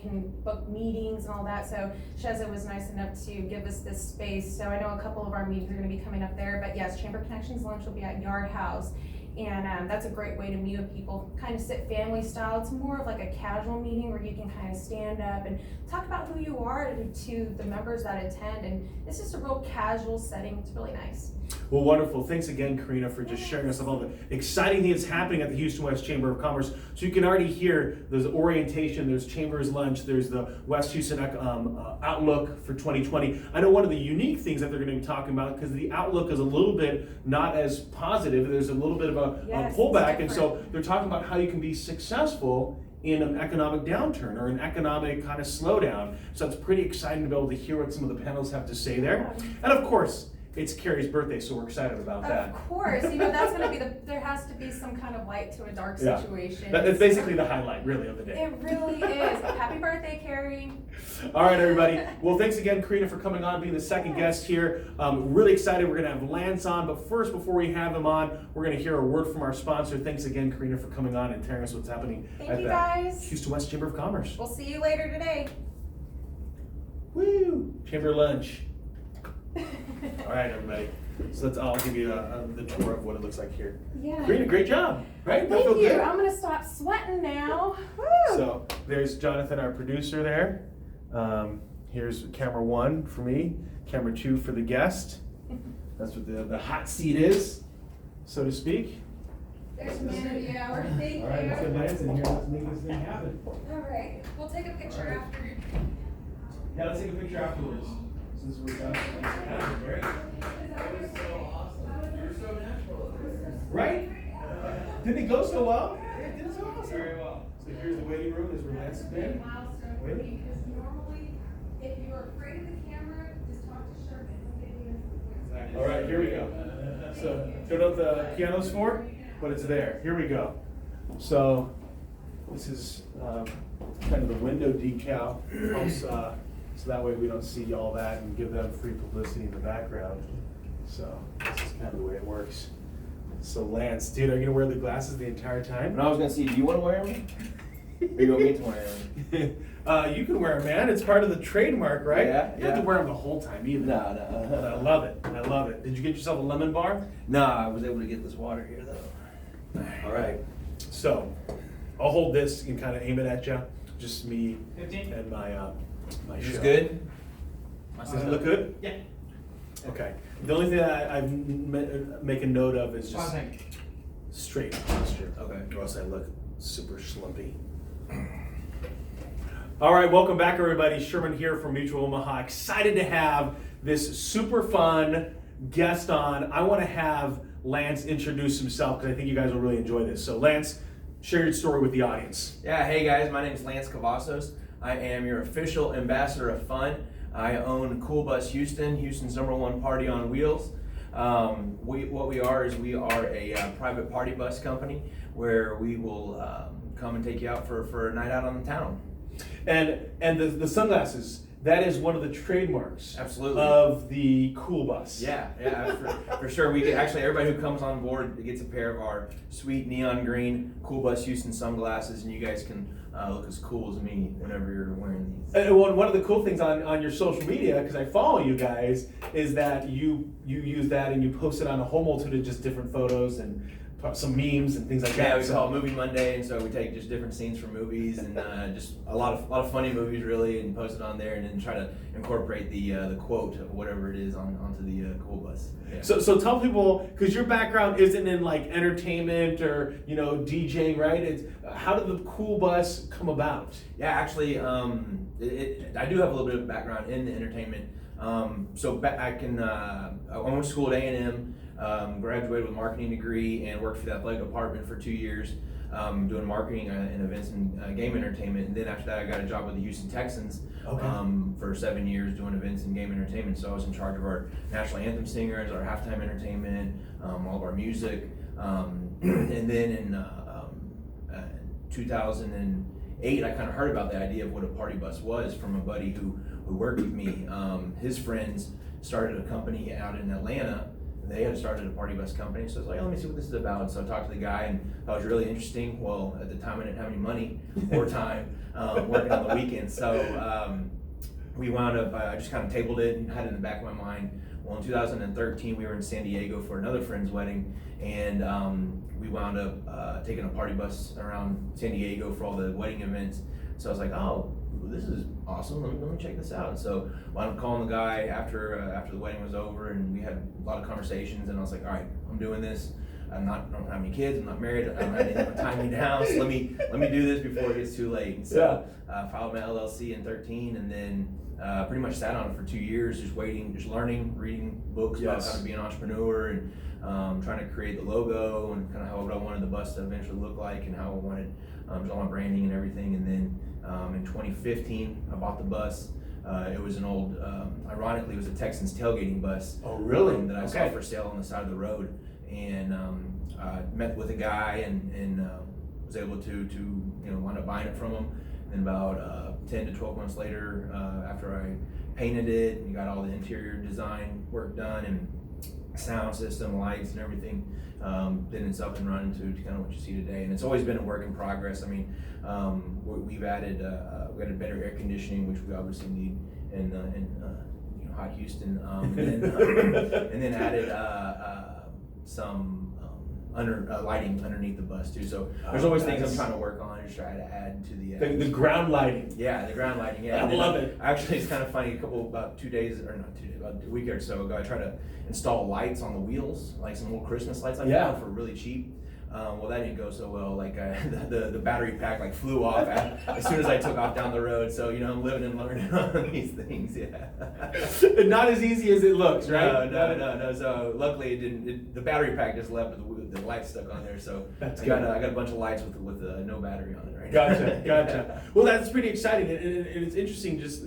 can book meetings and all that. So Sheza was nice enough to give us this space. So I know a couple of our meetings are gonna be coming up there, but yes, Chamber Connections lunch will be at Yard House. And that's a great way to meet with people, kind of sit family style. It's more of like a casual meeting where you can kind of stand up and talk about who you are to the members that attend. And it's just a real casual setting. It's really nice. Well, wonderful. Thanks again, Karina, for just sharing us all the exciting things happening at the Houston West Chamber of Commerce. So you can already hear there's orientation, there's Chambers Lunch, there's the West Houston Outlook for 2020. I know one of the unique things that they're going to be talking about, because the outlook is a little bit not as positive, there's a little bit of a pullback, and so they're talking about how you can be successful in an economic downturn or an economic kind of slowdown. So it's pretty exciting to be able to hear what some of the panels have to say there. And of course, it's Carrie's birthday, so we're excited about that. Of course, that's going to be there has to be some kind of light to a dark situation. That's basically the highlight, really, of the day. It really is. Happy birthday, Carrie. All right, everybody. Well, thanks again, Karina, for coming on, being the second guest here. Really excited. We're going to have Lance on, but first, before we have him on, we're going to hear a word from our sponsor. Thanks again, Karina, for coming on and telling us what's happening at the guys. Houston West Chamber of Commerce. We'll see you later today. Woo! Chamber lunch. All right, everybody. So I'll give you the tour of what it looks like here. Yeah. Karina, great job. Right? Thank you. Good? I'm going to stop sweating now. Woo! So there's Jonathan, our producer there. Here's camera 1 for me, camera 2 for the guest. That's what the hot seat is, so to speak. There's man of the hour. Thank you. All right, let's get Lance in here. Let's make this thing happen. All right. We'll take a picture after. Yeah, let's take a picture afterwards. Since we're done. Right? You're so natural. Right? Didn't it go so well? It did so awesome. Very well. So here's the waiting room. This is where Lance has been. Waiting. Because normally, if you're afraid of the camera, just talk to Sherman. All right, here we go. So, don't know what the piano's for, but it's there. Here we go. So, this is kind of the window decal. So that way we don't see all that and give them free publicity in the background. So, this is kind of the way it works. So, Lance, dude, are you going to wear the glasses the entire time? And I was going to see, do you want to wear them? Or you want me to wear them? You can wear them, man. It's part of the trademark, right? Yeah, You don't have to wear them the whole time either. No. But I love it. I love it. Did you get yourself a lemon bar? No, I was able to get this water here, though. All right. So, I'll hold this and kind of aim it at you. Just me 15. and my Is this show. good? Does it look good? Yeah. Okay. The only thing that I make a note of is just straight posture. Okay. Or else I look super schlumpy. All right, welcome back, everybody. Sherman here from Mutual Omaha. Excited to have this super fun guest on. I want to have Lance introduce himself because I think you guys will really enjoy this. So, Lance, share your story with the audience. Yeah, hey guys, my name is Lance Cavazos. I am your official ambassador of fun. I own Cool Bus Houston, Houston's #1 party on wheels. What we are is we are a private party bus company where we will come and take you out for a night out on the town. And the sunglasses, that is one of the trademarks. Absolutely. Of the Cool Bus. Yeah, for sure. We get, actually, everybody who comes on board gets a pair of our sweet neon green Cool Bus Houston sunglasses, and you guys can look as cool as me whenever you're wearing these. And one of the cool things on your social media, because I follow you guys, is that you use that and you post it on a whole multitude of just different photos and some memes and things like that. Yeah, we call it Movie Monday, and so we take just different scenes from movies and just a lot of funny movies really, and post it on there, and then try to incorporate the quote of whatever it is onto the Cool Bus. Yeah. So tell people, because your background isn't in like entertainment or DJing, right? It's how did the Cool Bus come about? Yeah, actually, I do have a little bit of background in the entertainment. So back in I went to school at A&M. Graduated with a marketing degree and worked for the athletic department for 2 years, doing marketing and events and game entertainment. And then after that, I got a job with the Houston Texans for 7 years doing events and game entertainment. So I was in charge of our national anthem singers, our halftime entertainment, all of our music. And then in 2008, I kind of heard about the idea of what a party bus was from a buddy who worked with me. His friends started a company out in Atlanta they had started a party bus company, so I was like, oh, let me see what this is about. So I talked to the guy, and that was really interesting. Well, at the time I didn't have any money or time working on the weekends, so we wound up, I just kind of tabled it and had it in the back of my mind. Well, in 2013, we were in San Diego for another friend's wedding, and we wound up taking a party bus around San Diego for all the wedding events. So I was like, oh, this is awesome. Let me check this out. And so I wound up calling the guy after the wedding was over, and we had a lot of conversations. And I was like, all right, I'm doing this. I don't have any kids. I'm not married. I don't have anything to tie me down. So let me do this before it gets too late. And so filed my LLC in 13, and then pretty much sat on it for 2 years, just waiting, just learning, reading books about how to be an entrepreneur, and trying to create the logo and kind of what I wanted the bus to eventually look like, and how I wanted just all my branding and everything. And then in 2015, I bought the bus. It was an old, ironically, it was a Texans tailgating bus. Oh, really? That I saw for sale on the side of the road, and met with a guy and was able to wind up buying it from him. And about 10 to 12 months later, after I painted it and got all the interior design work done and sound system, lights, and everything, then it's up and running to kind of what you see today. And it's always been a work in progress. I mean, we've added better air conditioning, which we obviously need in hot Houston, and then added some lighting underneath the bus too. So there's always things I'm trying to work on and just try to add to the ground lighting. Yeah, the ground lighting. Yeah, I love it. Actually, it's kind of funny. About a week or so ago, I tried to install lights on the wheels, like some little Christmas lights, for really cheap. Well, that didn't go so well. Like the battery pack flew off as soon as I took off down the road. So I'm living and learning on these things. Yeah. Not as easy as it looks, right? No. So luckily it didn't. The battery pack just left, but the lights stuck on there. So I got a bunch of lights with no battery on it. Right. Gotcha. Well, that's pretty exciting, and it's interesting. Just